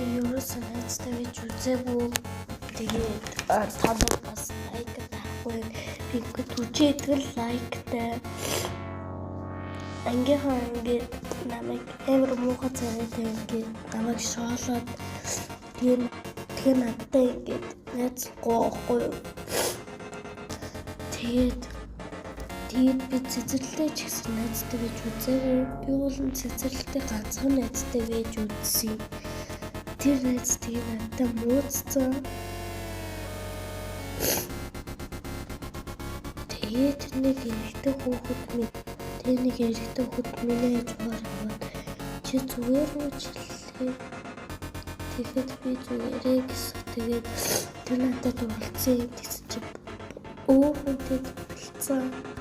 Ерөөсөө найзтай байж үзээгүй. Тэгээд танаа бас лайк таахгүй. Би үжээдгэл лайктай. Ангийнхаа ингээд намайг амар муухай царайтай ингээд намайг шоолоод тэгээ надтай ингээд найзгүй байхгүй юу. Тэгээд би цэцэрлэгтэй ч гэсэн найзтай байж үзээгүй. Би бол цэцэрлэгтэй ганцхан найзтай байж үзсэн. Тэр найз тэгээ надтай мууцсан. Тэгээд нэг эрэгтэй хүүхэд миний хажуугаар яваад чи зүгээр үү гэлээ. Тэгээд би зүгээрээ гэсэн. Тэгээд тэр надад уулзсан гэсэн чи өө хүнтэй болцсон.